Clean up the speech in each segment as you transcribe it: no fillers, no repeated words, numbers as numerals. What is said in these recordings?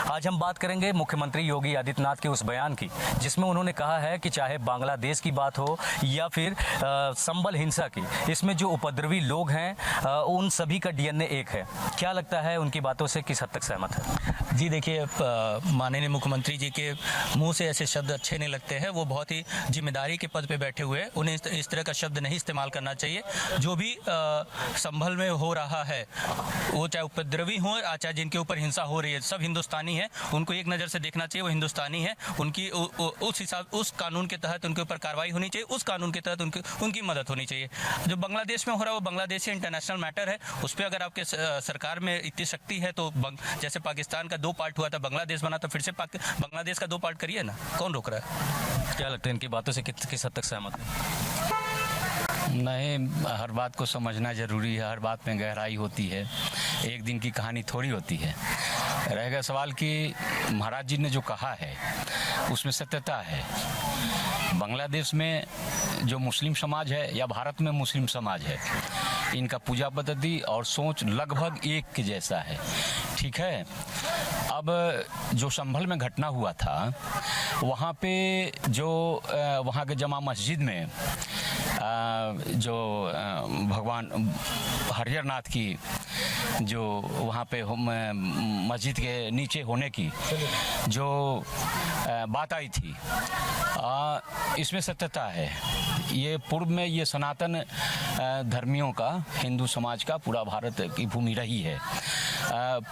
आज हम बात करेंगे मुख्यमंत्री योगी आदित्यनाथ के उस बयान की जिसमें उन्होंने कहा है कि चाहे बांग्लादेश की बात हो या फिर संबल हिंसा की, इसमें जो उपद्रवी लोग हैं उन सभी का डीएनए एक है। क्या लगता है, उनकी बातों से किस हद तक सहमत है? जी देखिए, माननीय मुख्यमंत्री जी के मुंह से ऐसे शब्द अच्छे नहीं लगते हैं। वो बहुत ही जिम्मेदारी के पद पे बैठे हुए हैं, उन्हें इस तरह का शब्द नहीं इस्तेमाल करना चाहिए। जो भी संभल में हो रहा है, वो चाहे उपद्रवी हो चाहे जिनके ऊपर हिंसा हो रही है, सब हिंदुस्तानी है। उनको एक नज़र से देखना चाहिए, वो हिंदुस्तानी है। उनकी उस हिसाब, उस कानून के तहत उनके ऊपर कार्रवाई होनी चाहिए, उस कानून के तहत उनकी मदद होनी चाहिए। जो बांग्लादेश में हो रहा है वो बांग्लादेश इंटरनेशनल मैटर है। उस पर अगर आपके सरकार में इतनी शक्ति है तो जैसे पाकिस्तान का 2 पार्ट हुआ था, बांग्लादेश बना, तो फिर से बांग्लादेश का 2 पार्ट करिए ना, कौन रोक रहा है? क्या लगता है, इनकी बातों से किस हद तक सहमत है? नहीं, हर बात को समझना जरूरी है, हर बात में गहराई होती है, एक दिन की कहानी थोड़ी होती है। रहेगा सवाल कि महाराज जी ने जो कहा है उसमें सत्यता है। बांग्लादेश में जो मुस्लिम समाज है या भारत में मुस्लिम समाज है, इनका पूजा पद्धति और सोच लगभग एक के जैसा है। ठीक है, अब जो संभल में घटना हुआ था, वहाँ पे जो वहाँ के जमा मस्जिद में जो भगवान हरिहर नाथ की जो वहाँ पे मस्जिद के नीचे होने की जो बात आई थी, इसमें सत्यता है। ये पूर्व में ये सनातन धर्मियों का, हिंदू समाज का पूरा भारत की भूमि रही है।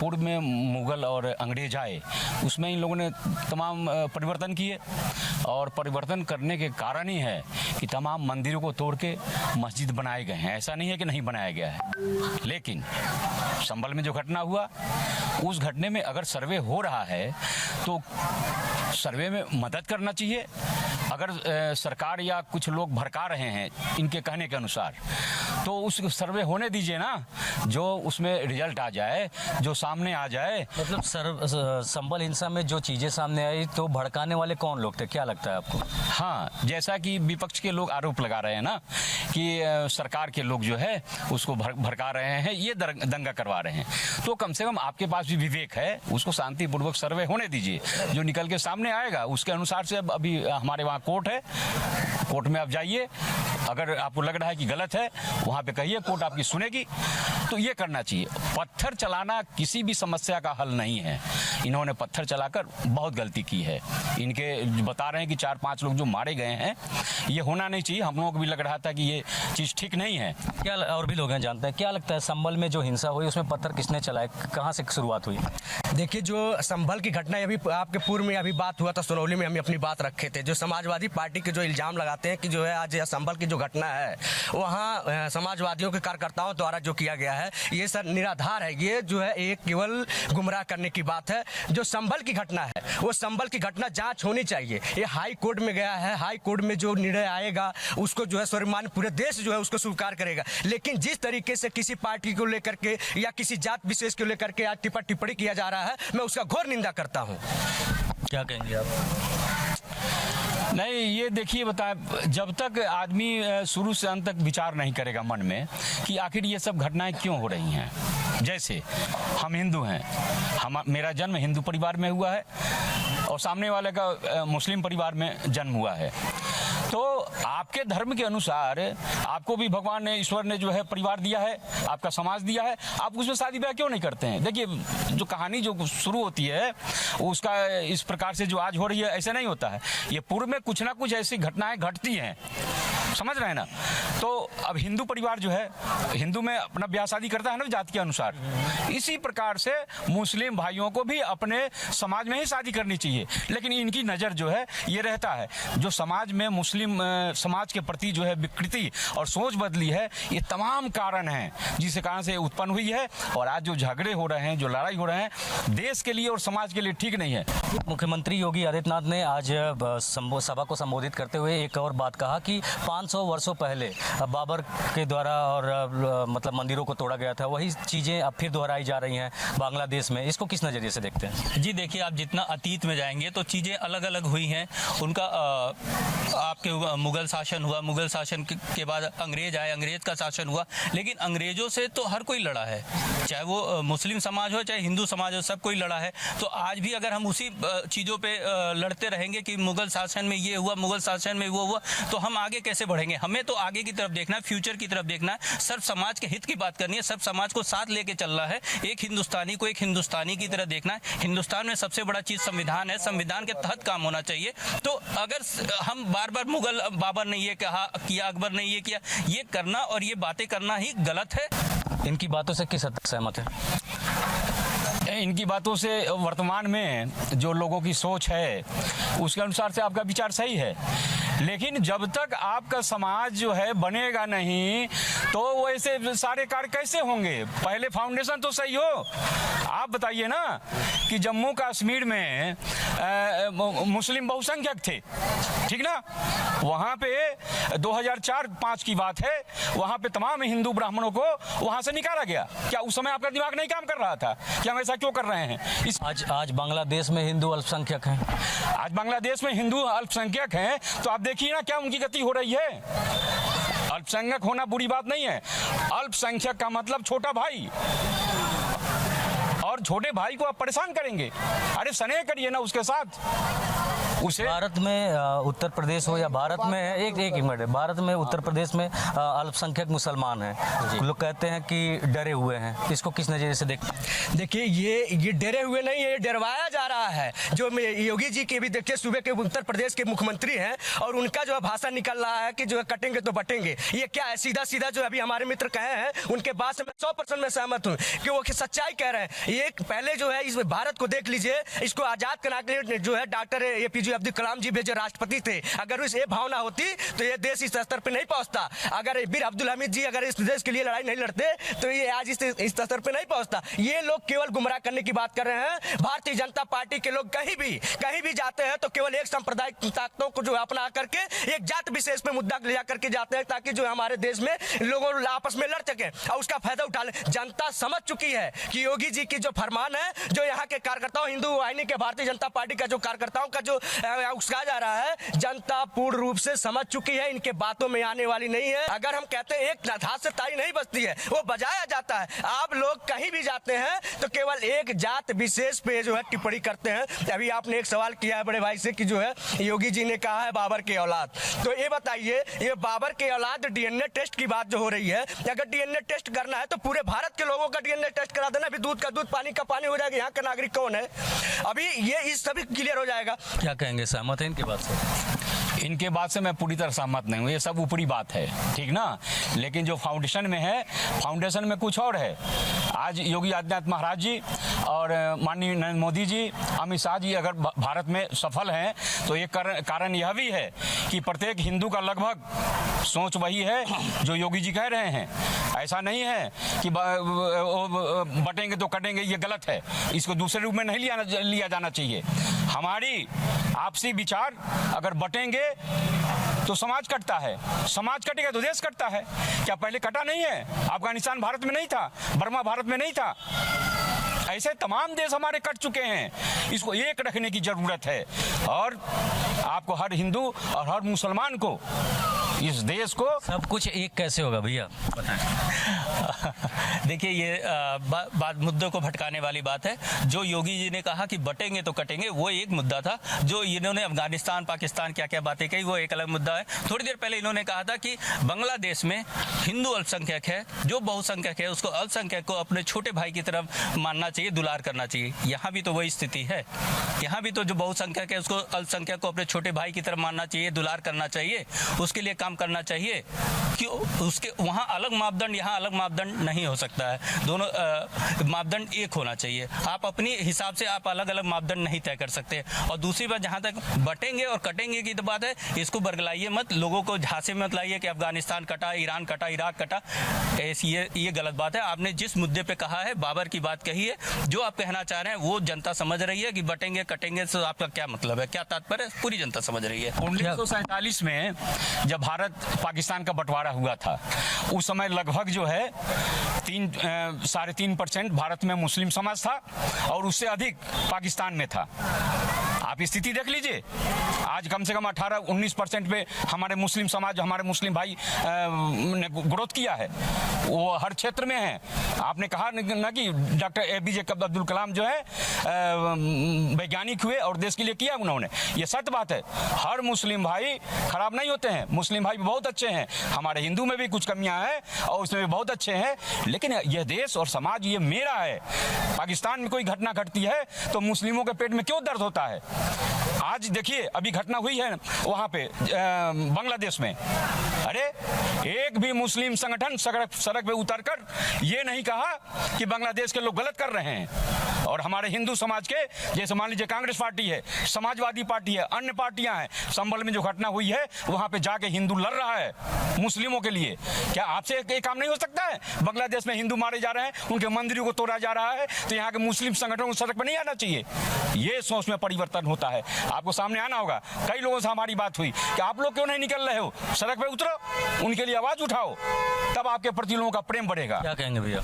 पूर्व में मुगल और अंग्रेज आए, उसमें इन लोगों ने तमाम परिवर्तन किए और परिवर्तन करने के कारण ही है कि तमाम मंदिरों को तोड़ के मस्जिद बनाए गए हैं। ऐसा नहीं है कि नहीं बनाया गया है, लेकिन संभल में जो घटना हुआ, उस घटने में अगर सर्वे हो रहा है तो सर्वे में मदद करना चाहिए। अगर सरकार या कुछ लोग भड़का रहे हैं इनके कहने के अनुसार, तो उस सर्वे होने दीजिए ना, जो उसमें रिजल्ट आ जाए, जो सामने आ जाए। मतलब संबल हिंसा में जो चीज़ें सामने आई, तो भड़काने वाले कौन लोग थे, क्या लगता है आपको? हाँ, जैसा कि विपक्ष के लोग आरोप लगा रहे हैं ना कि सरकार के लोग जो है उसको भड़का रहे हैं, ये दंगा करवा रहे हैं, तो कम से कम आपके पास भी विवेक है, उसको शांतिपूर्वक सर्वे होने दीजिए। जो निकल के सामने आएगा उसके अनुसार से, अभी हमारे वहाँ कोर्ट है, कोर्ट में आप जाइए, अगर आपको लग रहा है कि गलत है वहाँ पे कहिए, कोर्ट आपकी सुनेगी। तो ये करना चाहिए। पत्थर चलाना किसी भी समस्या का हल नहीं है। इन्होंने पत्थर चलाकर बहुत गलती की है। इनके बता रहे हैं कि 4-5 लोग जो मारे गए हैं, ये होना नहीं चाहिए। हम लोगों को भी लग रहा था कि ये चीज़ ठीक नहीं है। क्या और भी लोग हैं जानते हैं, क्या लगता है संभल में जो हिंसा हुई उसमें पत्थर किसने चलाए, कहाँ से शुरुआत हुई? देखिए, जो संभल की घटना, अभी आपके पूर्व में अभी बात हुआ था, सुनौली में हम अपनी बात रखे थे। जो समाजवादी पार्टी के जो इल्जाम लगाते हैं कि जो है आज संभल की जो घटना है वहाँ समाजवादियों के कार्यकर्ताओं द्वारा जो किया गया है, ये सर निराधार है। ये जो है एक केवल गुमराह करने की बात है। जो संभल की घटना है, वो संभल की घटना जांच होनी चाहिए। ये हाई कोर्ट में गया है, हाई कोर्ट में जो निर्णय आएगा उसको जो है सर्वमान्य पूरे देश जो है उसको स्वीकार करेगा। लेकिन जिस तरीके से किसी पार्टी को लेकर के या किसी जात विशेष को लेकर के आज टिप्पणी किया जा रहा है, मैं उसका घोर निंदा करता हूँ। क्या कहेंगे आप? नहीं, ये देखिए, बताए जब तक आदमी शुरू से अंत तक विचार नहीं करेगा मन में कि आखिर ये सब घटनाएं क्यों हो रही हैं। जैसे हम हिंदू हैं, मेरा जन्म हिंदू परिवार में हुआ है और सामने वाले का मुस्लिम परिवार में जन्म हुआ है, तो आपके धर्म के अनुसार आपको भी भगवान ने, ईश्वर ने जो है परिवार दिया है, आपका समाज दिया है, आप उसमें शादी ब्याह क्यों नहीं करते हैं? देखिए, जो कहानी जो शुरू होती है उसका इस प्रकार से जो आज हो रही है, ऐसे नहीं होता है। ये पूर्व में कुछ ना कुछ ऐसी घटनाएं घटती हैं, समझ रहे हैं ना। तो अब हिंदू परिवार जो है, हिंदू में अपना ब्याह शादी करता है ना जाति के अनुसार, इसी प्रकार से मुस्लिम भाइयों को भी अपने समाज में ही शादी करनी चाहिए। लेकिन इनकी नज़र जो है ये रहता है, जो समाज में मुस्लिम समाज के प्रति जो है विकृति और सोच बदली है, ये तमाम कारण हैं जिस कारण से उत्पन्न हुई है। और आज जो झगड़े हो रहे हैं, जो लड़ाई हो रहे हैं, देश के लिए और समाज के लिए ठीक नहीं है। मुख्यमंत्री योगी आदित्यनाथ ने आज सभा को संबोधित करते हुए एक और बात कहा कि 5 500 वर्षों पहले बाबर के द्वारा और मतलब मंदिरों को तोड़ा गया था, वही चीज़ें अब फिर दोहराई जा रही हैं बांग्लादेश में। इसको किस नज़रिए से देखते हैं? जी देखिए, आप जितना अतीत में जाएंगे तो चीज़ें अलग अलग हुई हैं। उनका आपके मुगल शासन हुआ, मुगल शासन के बाद अंग्रेज आए, अंग्रेज का शासन हुआ, लेकिन अंग्रेजों से तो हर कोई लड़ा है, चाहे वो मुस्लिम समाज हो चाहे हिंदू समाज हो, सब कोई लड़ा है। तो आज भी अगर हम उसी चीज़ों पे लड़ते रहेंगे कि मुगल शासन में ये हुआ, मुगल शासन में वो हुआ, तो हम आगे कैसे बढ़ेंगे? हमें तो आगे की तरफ देखना है, फ्यूचर की तरफ देखना है, सर्व समाज के हित की बात करनी है, सब समाज को साथ लेके चलना है, एक हिंदुस्तानी को एक हिंदुस्तानी की तरह देखना है। हिंदुस्तान में सबसे बड़ा चीज़ संविधान है, संविधान के तहत काम होना चाहिए। तो अगर हम बार बार मुगल बाबर ने ये कहा किया, अकबर ने ये किया, ये करना और ये बातें करना ही गलत है। इनकी बातों से किस हद तक सहमत है? इनकी बातों से वर्तमान में जो लोगों की सोच है उसके अनुसार से आपका विचार सही है, लेकिन जब तक आपका समाज जो है बनेगा नहीं तो वैसे सारे कार्य कैसे होंगे? पहले फाउंडेशन तो सही हो। आप बताइए ना कि जम्मू कश्मीर में मुस्लिम बहुसंख्यक थे, ठीक ना? वहाँ पे 2004-5 की बात है, वहाँ पे तमाम हिंदू ब्राह्मणों को वहाँ से निकाला गया। क्या उस समय आपका दिमाग नहीं काम कर रहा था कि हम ऐसा क्यों कर रहे हैं? आज बांग्लादेश में हिंदू अल्पसंख्यक हैं। आज बांग्लादेश में हिंदू अल्पसंख्यक हैं, तो आप देखिए ना क्या उनकी गति हो रही है। अल्पसंख्यक होना बुरी बात नहीं है, अल्पसंख्यक का मतलब छोटा भाई, और छोटे भाई को आप परेशान करेंगे, अरे स्नेह करिए ना उसके साथ। उसे भारत में उत्तर प्रदेश हो या भारत में एक मिनट, भारत में उत्तर प्रदेश में अल्पसंख्यक मुसलमान हैं, लोग कहते हैं कि डरे हुए हैं, इसको किस नज़रिए से देखते हैं? देखिए, ये डरे हुए नहीं है, ये डरवाया जा रहा है। जो योगी जी के भी देखिए, सूबे के उत्तर प्रदेश के मुख्यमंत्री हैं और उनका जो है भाषण निकल रहा है कि जो है कटेंगे तो बटेंगे। ये क्या है? सीधा सीधा जो अभी हमारे मित्र कहे हैं उनके बात से मैं 100% में सहमत हूँ कि वो सच्चाई कह रहे हैं। ये पहले जो है इस भारत को देख लीजिए, इसको आजाद कराने के लिए जो है डॉक्टर APJ अब्दुल कलाम जी भी जो राष्ट्रपति थे, अगर इस ये भावना होती तो ये देश इस स्तर पे नहीं पहुंचता। अगर बीर अब्दुल हमीद जी अगर इस देश के लिए लड़ाई नहीं लड़ते तो ये आज इस स्तर पे नहीं पहुंचता। ये लोग केवल गुमराह करने की बात कर रहे हैं। भारतीय जनता पार्टी के लोग कहीं भी जाते हैं तो केवल एक सांप्रदायिक ताकतों को जो अपना करके एक जात विशेष पे मुद्दा ले जाकर के जाते हैं, ताकि जो हमारे देश में लोगों आपस में लड़ सके और उसका फायदा उठा ले। जनता समझ चुकी है कि योगी जी की जो फरमान है, जो यहाँ के कार्यकर्ताओं, हिंदू वाहिनी के भारतीय जनता पार्टी का जो कार्यकर्ताओं का जो उसका जा रहा है, जनता पूर्ण रूप से समझ चुकी है, इनके बातों में आने वाली नहीं है। अगर हम कहते हैं एक हाथ से ताली नहीं बजती है, वो बजाया जाता है। आप लोग कहीं भी जाते हैं तो केवल एक जात विशेष पे जो है टिप्पणी करते हैं। अभी आपने एक सवाल किया है बड़े भाई से कि जो है योगी जी ने कहा है बाबर के औलाद, तो ये बताइए, ये बाबर के औलाद DNA टेस्ट की बात जो हो रही है, अगर DNA टेस्ट करना है तो पूरे भारत के लोगों का DNA टेस्ट करा देना, अभी दूध का दूध पानी का पानी हो जाएगा, यहाँ का नागरिक कौन है, अभी ये इस सभी क्लियर हो जाएगा। क्या कहेंगे, सहमत है इनकी बात से? इनके बात से मैं पूरी तरह सहमत नहीं हूँ, ये सब ऊपरी बात है, ठीक ना? लेकिन जो फाउंडेशन में है, फाउंडेशन में कुछ और है। आज योगी आदित्यनाथ महाराज जी और माननीय नरेंद्र मोदी जी, अमित शाह जी अगर भारत में सफल हैं तो एक कारण यह भी है कि प्रत्येक हिंदू का लगभग सोच वही है जो योगी जी कह रहे हैं। ऐसा नहीं है कि बटेंगे तो कटेंगे, ये गलत है, इसको दूसरे रूप में नहीं लिया जाना चाहिए। हमारी आपसी विचार अगर बटेंगे तो समाज कटता है, समाज कटेगा तो देश कटता है। क्या पहले कटा नहीं है? अफगानिस्तान भारत में नहीं था, बर्मा भारत में नहीं था, ऐसे तमाम देश हमारे कट चुके हैं। इसको एक रखने की जरूरत है और आपको हर हिंदू और हर मुसलमान को इस देश को सब कुछ एक कैसे होगा भैया, बताएं। देखिए, ये बात मुद्दों को भटकाने वाली बात है। जो योगी जी ने कहा कि बटेंगे तो कटेंगे, वो एक मुद्दा था। जो इन्होंने अफगानिस्तान पाकिस्तान क्या क्या बातें कही, वो एक अलग मुद्दा है। थोड़ी देर पहले इन्होंने कहा था कि बांग्लादेश में हिंदू अल्पसंख्यक है, जो बहुसंख्यक है उसको अल्पसंख्यक को अपने छोटे भाई की तरफ मानना चाहिए, दुलार करना चाहिए। यहाँ भी तो वही स्थिति है, यहाँ भी तो जो बहुसंख्यक है उसको अल्पसंख्यक को अपने छोटे भाई की तरफ मानना चाहिए, दुलार करना चाहिए, उसके लिए काम करना चाहिए कि उसके वहाँ अलग मापदंड, यहाँ अलग मापदंड नहीं हो सकता है। दोनों मापदंड एक होना चाहिए। आप अपनी हिसाब से आप अलग अलग मापदंड नहीं तय कर सकते। और दूसरी बात, जहाँ तक बटेंगे और कटेंगे की तो बात है, इसको बरगलाइए मत, लोगों को झांसे में मत लाइए कि अफगानिस्तान कटा, ईरान कटा, इराक कटा। ये गलत बात है। आपने जिस मुद्दे पे कहा है, बाबर की बात कही है, जो आप कहना चाह रहे हैं वो जनता समझ रही है कि बटेंगे कटेंगे से आपका क्या मतलब है, क्या तात्पर्य, पूरी जनता समझ रही है। 1947 में जब भारत पाकिस्तान का बंटवारा हुआ था, उस समय लगभग जो है 3.5% भारत में मुस्लिम समाज था और उससे अधिक पाकिस्तान में था। आप स्थिति देख लीजिए, आज कम से कम 18-19% पे हमारे मुस्लिम समाज, हमारे मुस्लिम भाई ने ग्रोथ किया है, वो हर क्षेत्र में है। आपने कहा ना कि डॉक्टर APJ अब्दुल कलाम जो है वैज्ञानिक हुए और देश के लिए किया उन्होंने, ये सत्य बात है। हर मुस्लिम भाई खराब नहीं होते हैं, मुस्लिम भाई भी बहुत अच्छे हैं, हमारे हिंदू में भी कुछ कमियां हैं और उसमें भी बहुत अच्छे हैं, लेकिन यह देश और समाज ये मेरा है। पाकिस्तान में कोई घटना घटती है तो मुस्लिमों के पेट में क्यों दर्द होता है? आज देखिए, अभी घटना हुई है वहां पे बांग्लादेश में, अरे एक भी मुस्लिम संगठन सड़क पे उतरकर ये नहीं कहा कि बांग्लादेश के लोग गलत कर रहे हैं। और हमारे हिंदू समाज के, जैसे मान लीजिए कांग्रेस पार्टी है, समाजवादी पार्टी है, अन्य पार्टियां हैं, संभल में जो घटना हुई है वहां पे जाके हिंदू लड़ रहा है मुस्लिमों के लिए। क्या आपसे एक काम नहीं हो सकता है? बांग्लादेश में हिंदू मारे जा रहे हैं, उनके मंदिरों को तोड़ा जा रहा है, तो यहाँ के मुस्लिम संगठनों को सड़क पर नहीं आना चाहिए? ये सोच में परिवर्तन होता है, आपको सामने आना होगा। कई लोगों से हमारी बात हुई कि आप लोग क्यों नहीं निकल रहे हो, सड़क पे उतरो, उनके लिए आवाज उठाओ, तब आपके प्रति लोगों का प्रेम बढ़ेगा। क्या कहेंगे भैया?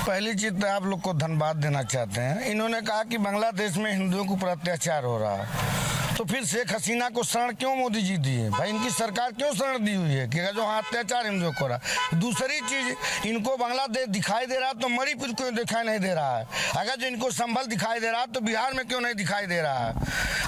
पहली चीज तो आप लोग को धन्यवाद देना चाहते हैं। इन्होंने कहा कि बांग्लादेश में हिंदुओं के ऊपर अत्याचार हो रहा है, तो फिर शेख हसीना को शरण क्यों मोदी जी दिए? भाई इनकी सरकार क्यों शरण दी हुई है कि जो हाँ अत्याचार हिंदुओं को हो रहा। दूसरी चीज, इनको बांग्लादेश दिखाई दे रहा तो मणिपुर क्यों दिखाई नहीं दे रहा है? अगर जो इनको संभल दिखाई दे रहा तो बिहार में क्यों नहीं दिखाई दे रहा है?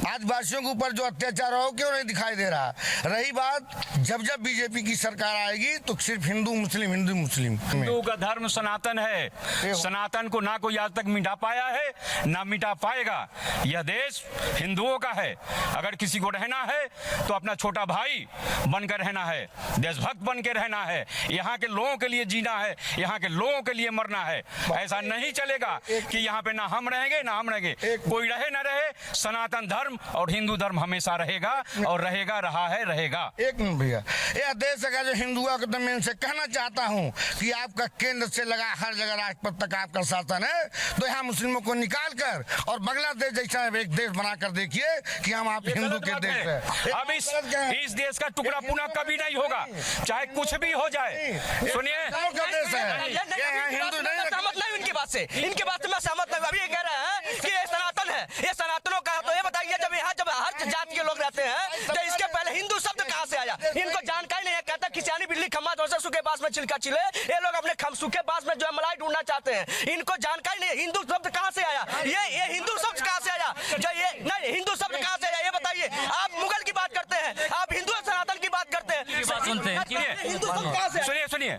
आज वासियों के ऊपर जो अत्याचार हो क्यों नहीं दिखाई दे रहा? रही बात, जब बीजेपी की सरकार आएगी तो सिर्फ हिंदू मुस्लिम हिंदू का धर्म सनातन है, सनातन को ना कोई आज तक मिटा पाया है, ना मिटा पाएगा। यह देश हिंदुओं का है। अगर किसी को रहना है तो अपना छोटा भाई बनकर रहना है, देशभक्त बन के रहना है, यहाँ के लोगों के लिए जीना है, यहाँ के लोगों के लिए मरना है। ऐसा नहीं चलेगा कि यहाँ पे ना हम रहेंगे ना हम रहेंगे, कोई रहे ना रहे, सनातन धर्म और हिंदू धर्म हमेशा रहेगा और रहेगा, रहा है, रहेगा। एक मिनट भैया, यह देश का जो हिंदुओं को मैं इनसे कहना चाहता हूँ कि आपका केंद्र से लगा हर जगह राजपथ तक आपका शासन है, तो यहाँ मुस्लिमों को निकाल कर और बांग्लादेश जैसा एक देश बनाकर देखिए कि हम आप हिंदू के देश है। अब इस देश का टुकड़ा पुनः कभी नहीं होगा, चाहे कुछ भी हो जाए। सुनिए, देश है, हिंदू नहीं। सहमत नहीं इनकी बात से, इनकी बात से मैं सहमत नहीं। अभी ये कह रहे हैं कि ये सनातन है, ये सनातनों का, तो ये बताइए जब यहाँ जब हर जाति के लोग रहते हैं तो इसके पहले हिंदू शब्द कहाँ से आया? इनको जानकारी नहीं है। कहता खिसियानी बिल्ली खम्मा दोसर सूखे बांस में छिलका चिले, ये लोग अपने सूखे बांस में जो है मलाई ढूंढना चाहते हैं। इनको जानकारी नहीं है हिंदू शब्द कहाँ से आया, ये हिंदू शब्द कहाँ से आया, जो ये नहीं हिंदू शब्द कहाँ से आया ये बताइए। आप मुगल की बात करते हैं, आप हिंदू सनातन की बात करते हैं, सुनते हैं। हिंदू शब्द कहाँ से आया? सुनिए,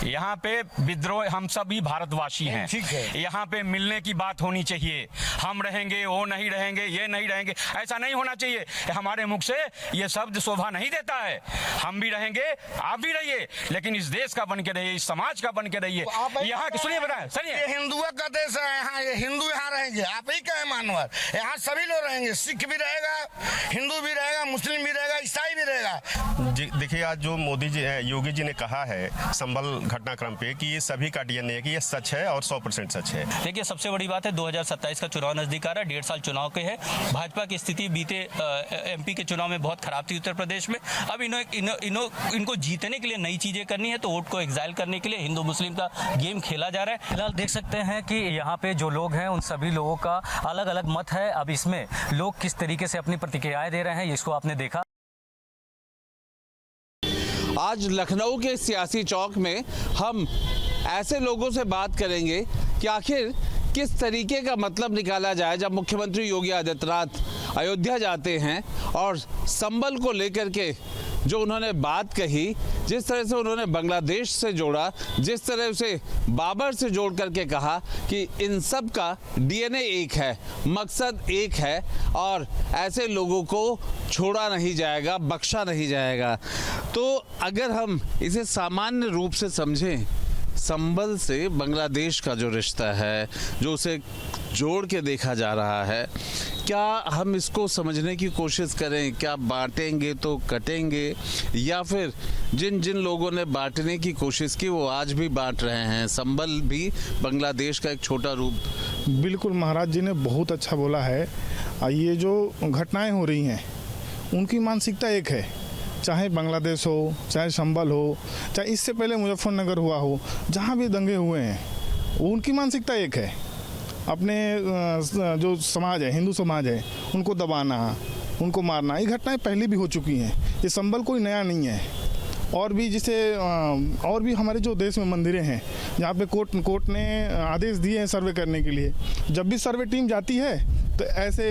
यहाँ पे विद्रोह, हम सभी भारतवासी हैं, यहाँ पे मिलने की बात होनी चाहिए। हम रहेंगे, वो नहीं रहेंगे, ये नहीं रहेंगे, ऐसा नहीं होना चाहिए। हमारे मुख से ये शब्द शोभा नहीं देता है। हम भी रहेंगे, आप भी रहिए, लेकिन इस देश का बन के रहिए, इस समाज का बन के रहिए। यहाँ सुनिए, बताए सुनिए, ये हिंदुओं का देश है, यहाँ ये हिंदू यहाँ रहेंगे, आप ही कहे मानवर, यहाँ सभी लोग रहेंगे, सिख भी रहेगा, हिंदू भी रहेगा, मुस्लिम भी रहेगा, ईसाई भी रहेगा। देखिए, आज जो मोदी जी, योगी जी ने कहा है संभल घटनाक्रम पे कि ये सभी का DNA है कि ये सच है और 100% सच है। देखिए, सबसे बड़ी बात है 2027 का चुनाव नजदीक आ रहा है, 1.5 साल चुनाव के है। भाजपा की स्थिति बीते MP के चुनाव में बहुत खराब थी उत्तर प्रदेश में। अब इनको जीतने के लिए नई चीजें करनी है, तो वोट को एग्जाइल करने के लिए हिंदू मुस्लिम का गेम खेला जा रहा है। फिलहाल देख सकते हैं कि यहाँ पे जो लोग हैं उन सभी लोगों का अलग अलग मत है। अब इसमें लोग किस तरीके से अपनी प्रतिक्रियाएं दे रहे हैं, इसको आपने देखा। आज लखनऊ के सियासी चौक में हम ऐसे लोगों से बात करेंगे कि आखिर किस तरीके का मतलब निकाला जाए जब मुख्यमंत्री योगी आदित्यनाथ अयोध्या जाते हैं और संभल को लेकर के जो उन्होंने बात कही, जिस तरह से उन्होंने बांग्लादेश से जोड़ा, जिस तरह से बाबर से जोड़ करके कहा कि इन सब का DNA एक है, मकसद एक है और ऐसे लोगों को छोड़ा नहीं जाएगा, बख्शा नहीं जाएगा। तो अगर हम इसे सामान्य रूप से समझें, संभल से बांग्लादेश का जो रिश्ता है, जो उसे जोड़ के देखा जा रहा है, क्या हम इसको समझने की कोशिश करें? क्या बांटेंगे तो कटेंगे, या फिर जिन जिन लोगों ने बांटने की कोशिश की वो आज भी बांट रहे हैं? संभल भी बांग्लादेश का एक छोटा रूप। बिल्कुल, महाराज जी ने बहुत अच्छा बोला है। ये जो घटनाएं हो रही हैं उनकी मानसिकता एक है, चाहे बांग्लादेश हो, चाहे संभल हो, चाहे इससे पहले मुजफ्फरनगर हुआ हो, जहाँ भी दंगे हुए हैं उनकी मानसिकता एक है। अपने जो समाज है, हिंदू समाज है, उनको दबाना, उनको मारना, ये घटनाएं पहले भी हो चुकी हैं। ये संभल कोई नया नहीं है। और भी और भी हमारे जो देश में मंदिरें हैं जहाँ पे कोर्ट ने आदेश दिए हैं सर्वे करने के लिए। जब भी सर्वे टीम जाती है तो ऐसे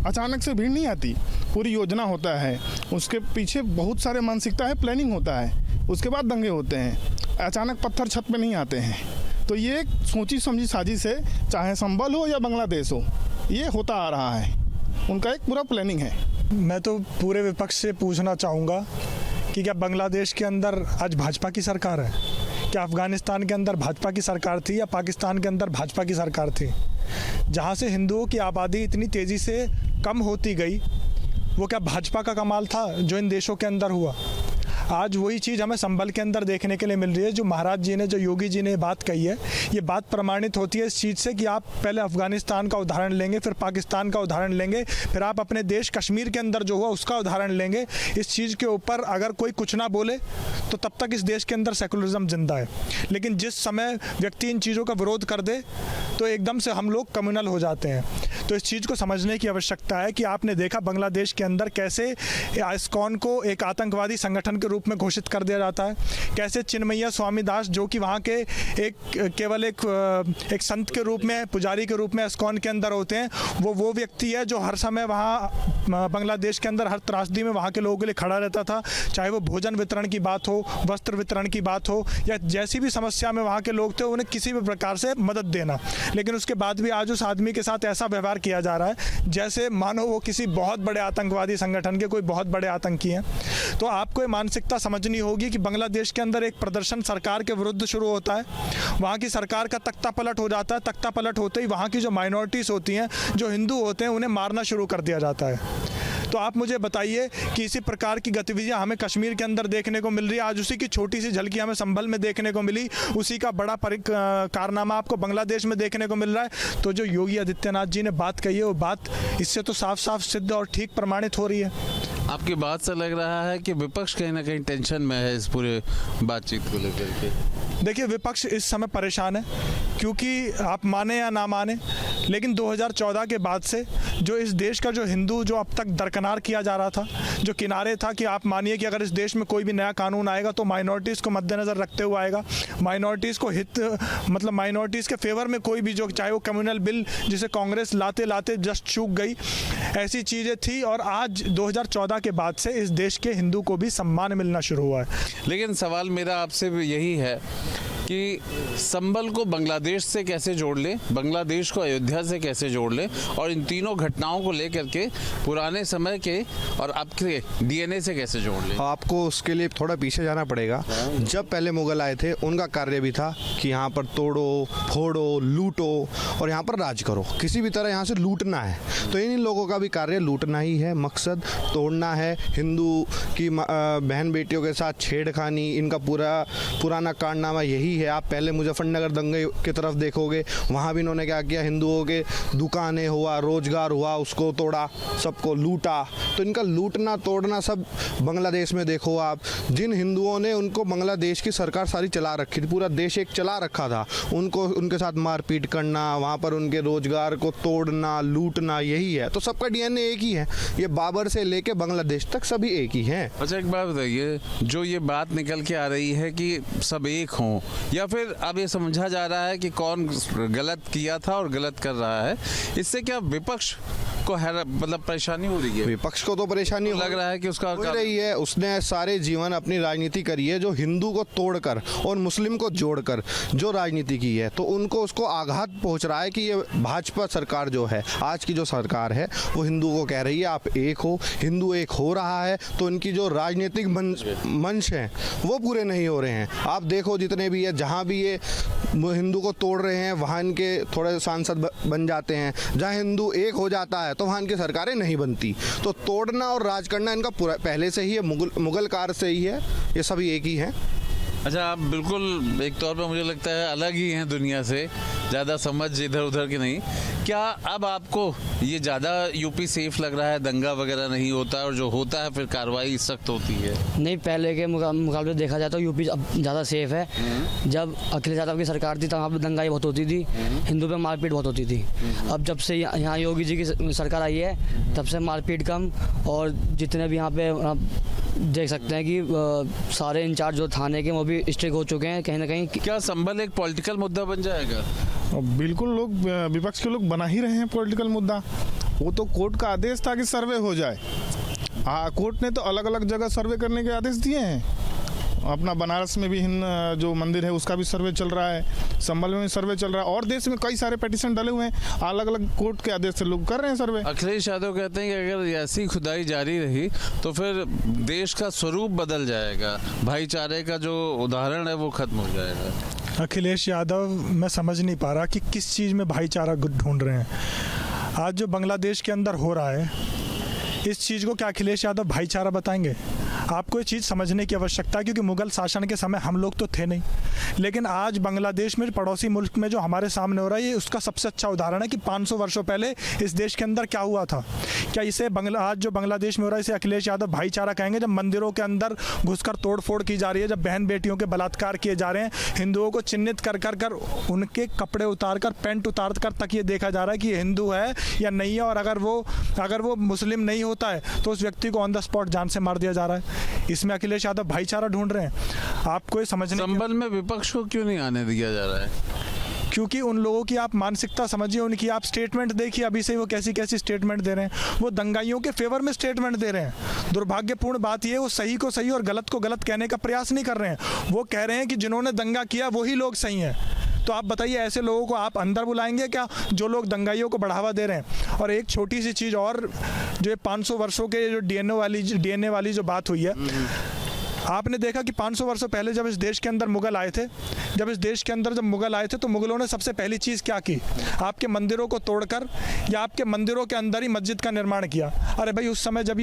अचानक से भीड़ नहीं आती, पूरी योजना होता है, उसके पीछे बहुत सारे मानसिकता है, प्लानिंग होता है, उसके बाद दंगे होते हैं। अचानक पत्थर छत पे नहीं आते हैं। तो ये एक सोची समझी साजिश है, चाहे संभल हो या बांग्लादेश हो, ये होता आ रहा है। उनका एक पूरा प्लानिंग है। मैं तो पूरे विपक्ष से पूछना चाहूँगा कि क्या बांग्लादेश के अंदर आज भाजपा की सरकार है? क्या अफ़गानिस्तान के अंदर भाजपा की सरकार थी या पाकिस्तान के अंदर भाजपा की सरकार थी? जहाँ से हिंदुओं की आबादी इतनी तेज़ी से कम होती गई, वो क्या भाजपा का कमाल था जो इन देशों के अंदर हुआ? आज वही चीज़ हमें संभल के अंदर देखने के लिए मिल रही है। जो महाराज जी ने, जो योगी जी ने बात कही है, ये बात प्रमाणित होती है इस चीज़ से कि आप पहले अफ़गानिस्तान का उदाहरण लेंगे, फिर पाकिस्तान का उदाहरण लेंगे, फिर आप अपने देश कश्मीर के अंदर जो हुआ उसका उदाहरण लेंगे। इस चीज़ के ऊपर अगर कोई कुछ ना बोले तो तब तक इस देश के अंदर सेकुलरिज्म जिंदा है। लेकिन जिस समय व्यक्ति इन चीज़ों का विरोध कर दे तो एकदम से हम लोग कम्युनल हो जाते हैं। तो इस चीज़ को समझने की आवश्यकता है कि आपने देखा बांग्लादेश के अंदर कैसे इस्कॉन को एक आतंकवादी संगठन के रूप में घोषित कर दिया जाता है, कैसे चिन्मय्या स्वामी दास जो कि वहाँ के केवल एक संत के रूप में, पुजारी के रूप में इस्कॉन के अंदर होते हैं, वो व्यक्ति है जो हर समय वहाँ बांग्लादेश के अंदर हर त्रासदी में वहाँ के लोगों के लिए खड़ा रहता था। चाहे वो भोजन वितरण की बात हो, वस्त्र वितरण की बात हो, या जैसी भी समस्या में वहाँ के लोग थे उन्हें किसी भी प्रकार से मदद देना। लेकिन उसके बाद भी आज उस आदमी के साथ ऐसा व्यवहार किया जा रहा है जैसे मानो वो किसी बहुत बड़े आतंकवादी संगठन के कोई बहुत बड़े आतंकी हैं। तो आपको ये मानसिकता समझनी होगी कि बांग्लादेश के अंदर एक प्रदर्शन सरकार के विरुद्ध शुरू होता है, वहाँ की सरकार का तख्ता पलट हो जाता है। तख्ता पलट होते ही वहाँ की जो माइनॉरिटीज़ होती हैं, जो हिंदू होते हैं, उन्हें मारना शुरू कर दिया जाता है। तो आप मुझे बताइए कि इसी प्रकार की गतिविधियां हमें कश्मीर के अंदर देखने को मिल रही है। आज उसी की छोटी सी झलकी हमें संभल में देखने को मिली, उसी का बड़ा कारनामा आपको बांग्लादेश में देखने को मिल रहा है। तो जो योगी आदित्यनाथ जी ने बात कही है, वो बात इससे तो साफ साफ सिद्ध और ठीक प्रमाणित हो रही है। आपकी बात से लग रहा है कि विपक्ष कहीं ना कहीं टेंशन में है इस पूरे बातचीत को लेकर के। देखिए, विपक्ष इस समय परेशान है, क्योंकि आप माने या ना माने, लेकिन 2014 के बाद से जो इस देश का जो हिंदू जो अब तक दरकिनार किया जा रहा था, जो किनारे था कि आप मानिए कि अगर इस देश में कोई भी नया कानून आएगा तो माइनॉरिटीज़ को मद्देनज़र रखते हुए आएगा, माइनॉरिटीज़ को मतलब माइनॉरिटीज़ के फेवर में कोई भी जो, चाहे वो कम्युनल बिल जिसे कांग्रेस लाते लाते जस्ट चूक गई, ऐसी चीज़ें थी। और आज 2014 के बाद से इस देश के हिंदू को भी सम्मान मिलना शुरू हुआ है। लेकिन सवाल मेरा आपसे भी यही है कि संभल को बांग्लादेश से कैसे जोड़ ले, बांग्लादेश को अयोध्या से कैसे जोड़ ले, और इन तीनों घटनाओं को लेकर के पुराने समय के और अब के डीएनए से कैसे जोड़ ले? आपको उसके लिए थोड़ा पीछे जाना पड़ेगा। जब पहले मुगल आए थे, उनका कार्य भी था कि यहाँ पर तोड़ो, फोड़ो, लूटो और यहाँ पर राज करो, किसी भी तरह यहाँ से लूटना है। तो इन लोगों का भी कार्य लूटना ही है, मकसद तोड़ना है। हिंदू की बहन बेटियों के साथ छेड़खानी, इनका पुराना कारनामा यही है। आप पहले मुजफ्फरनगर दंगे की तरफ देखोगे, वहाँ भी इन्होंने क्या किया, हिंदुओं के दुकानें हुआ, रोजगार हुआ, उसको तोड़ा, सबको लूटा। तो इनका लूटना तोड़ना सब बांग्लादेश में देखो आप। जिन हिंदुओं ने, उनको बांग्लादेश की सरकार सारी चला रखी थी, पूरा देश एक चला रखा था, उनको उनके साथ मारपीट करना, वहाँ पर उनके रोजगार को तोड़ना, लूटना, यही है। तो सबका डीएनए एक ही है, ये बाबर से लेके बांग्लादेश तक सभी एक ही हैं। अच्छा, एक बात बताइए, जो ये बात निकल के आ रही है कि सब एक हों, या फिर अब ये समझा जा रहा है कि कौन गलत किया था और गलत कर रहा है, इससे क्या विपक्ष को मतलब परेशानी हो रही है? विपक्ष को तो परेशानी लग रहा है कि उसका हो रही है। उसने सारे जीवन अपनी राजनीति करी है, जो हिंदू को तोड़कर और मुस्लिम को जोड़कर जो राजनीति की है, तो उनको उसको आघात पहुंच रहा है कि ये भाजपा सरकार जो है, आज की जो सरकार है, वो हिंदू को कह रही है आप एक हो, हिंदू एक हो रहा है, तो इनकी जो राजनीतिक मंच है वो पूरे नहीं हो रहे हैं। आप देखो जितने भी है, जहाँ भी ये हिंदू को तोड़ रहे हैं वहाँ इनके थोड़े सांसद बन जाते हैं, जहाँ हिंदू एक हो जाता है तो वहाँ इनकी सरकारें नहीं बनती। तो तोड़ना और राज करना इनका पूरा पहले से ही है, मुगल काल से ही है, ये सभी एक ही हैं। अच्छा, आप बिल्कुल एक तौर पे मुझे लगता है अलग ही हैं दुनिया से, ज़्यादा समझ इधर उधर की नहीं। क्या अब आपको ये ज़्यादा यूपी सेफ लग रहा है, दंगा वगैरह नहीं होता, और जो होता है फिर कार्रवाई सख्त होती है? नहीं, पहले के मुकाबले देखा जाए तो यूपी अब ज़्यादा सेफ है। जब अखिलेश यादव की सरकार थी तब वहाँ पर दंगाई बहुत होती थी, हिंदू पे मारपीट बहुत होती थी। अब जब से यहाँ योगी जी की सरकार आई है तब से मारपीट कम, और जितने भी यहाँ पे देख सकते हैं कि सारे इंचार्ज जो थाने के वो भी स्ट्रिक्ट हो चुके हैं कहीं ना कहीं। क्या संभल एक पॉलिटिकल मुद्दा बन जाएगा? बिल्कुल, लोग विपक्ष के लोग बना ही रहे हैं पॉलिटिकल मुद्दा। वो तो कोर्ट का आदेश था कि सर्वे हो जाए। कोर्ट ने तो अलग अलग जगह सर्वे करने के आदेश दिए हैं। अपना बनारस में भी जो मंदिर है उसका भी सर्वे चल रहा है, संभल में भी सर्वे चल रहा है, और देश में कई सारे पिटीशन डले हुए हैं, अलग अलग कोर्ट के आदेश से लोग कर रहे हैं सर्वे। अखिलेश यादव कहते हैं कि अगर ऐसी खुदाई जारी रही तो फिर देश का स्वरूप बदल जाएगा, भाईचारे का जो उदाहरण है वो खत्म हो जाएगा। अखिलेश यादव, मैं समझ नहीं पा रहा कि किस चीज़ में भाईचारा ढूंढ रहे हैं। आज जो बांग्लादेश के अंदर हो रहा है, इस चीज़ को क्या अखिलेश यादव भाईचारा बताएंगे? आपको ये चीज़ समझने की आवश्यकता है, क्योंकि मुगल शासन के समय हम लोग तो थे नहीं, लेकिन आज बांग्लादेश में, पड़ोसी मुल्क में जो हमारे सामने हो रहा है, ये उसका सबसे अच्छा उदाहरण है कि 500 वर्षों पहले इस देश के अंदर क्या हुआ था। क्या इसे आज जो बांग्लादेश में हो रहा है इसे अखिलेश यादव भाईचारा कहेंगे? जब मंदिरों के अंदर घुसकर तोड़फोड़ की जा रही है, जब बहन बेटियों के बलात्कार किए जा रहे हैं, हिंदुओं को चिन्हित कर कर कर उनके कपड़े उतार कर, पैंट उतार कर तक ये देखा जा रहा है कि ये हिंदू है या नहीं है, और अगर वो मुस्लिम नहीं होता है तो उस व्यक्ति को ऑन द स्पॉट जान से मार दिया जा रहा है। इसमें अखिलेश यादव भाईचारा ढूंढ रहे हैं। आपको ये समझने, संभल में विपक्ष को क्यों नहीं आने दिया जा रहा है? क्योंकि उन लोगों की आप मानसिकता समझिए, उनकी आप स्टेटमेंट देखिए, अभी से वो कैसी कैसी स्टेटमेंट दे रहे हैं। वो दंगाइयों के फेवर में स्टेटमेंट दे रहे हैं। दुर्भाग्यपूर्ण बात ये, वो सही को सही और गलत को गलत कहने का प्रयास नहीं कर रहे हैं। वो कह रहे हैं कि जिन्होंने दंगा किया वही लोग सही हैं। तो आप बताइए, ऐसे लोगों को आप अंदर बुलाएंगे क्या, जो लोग दंगाइयों को बढ़ावा दे रहे हैं? और एक छोटी सी चीज़ और, जो 500 वर्षों के जो डीएनए वाली जो बात हुई है, आपने देखा कि 500 वर्षों पहले जब इस देश के अंदर मुगल आए थे, जब मुगल आए थे तो मुगलों ने सबसे पहली चीज़ क्या की? आपके मंदिरों को तोड़कर या आपके मंदिरों के अंदर ही मस्जिद का निर्माण किया। अरे भाई, उस समय जब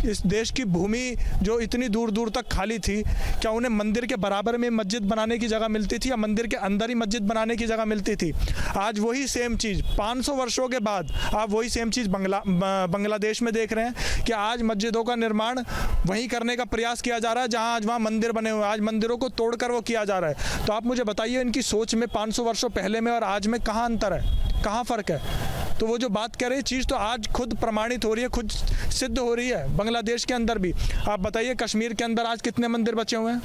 इस देश की भूमि जो इतनी दूर दूर तक खाली थी, क्या उन्हें मंदिर के बराबर में मस्जिद बनाने की जगह मिलती थी या मंदिर के अंदर ही मस्जिद बनाने की जगह मिलती थी? आज वही सेम चीज़ 500 वर्षों के बाद आप वही सेम चीज़ बांग्लादेश में देख रहे हैं कि आज मस्जिदों का निर्माण वहीं करने का प्रयास किया जा रहा है जहाँ आज वहाँ मंदिर बने हुए हैं। आज मंदिरों को तोड़कर वो किया जा रहा है। तो आप मुझे बताइए, इनकी सोच में 500 वर्षों पहले में और आज में कहाँ अंतर है, कहाँ फ़र्क है? तो वो जो बात कह रही चीज़ तो आज खुद प्रमाणित हो रही है, खुद सिद्ध हो रही है बांग्लादेश के अंदर भी। आप बताइए, कश्मीर के अंदर आज कितने मंदिर बचे हुए हैं?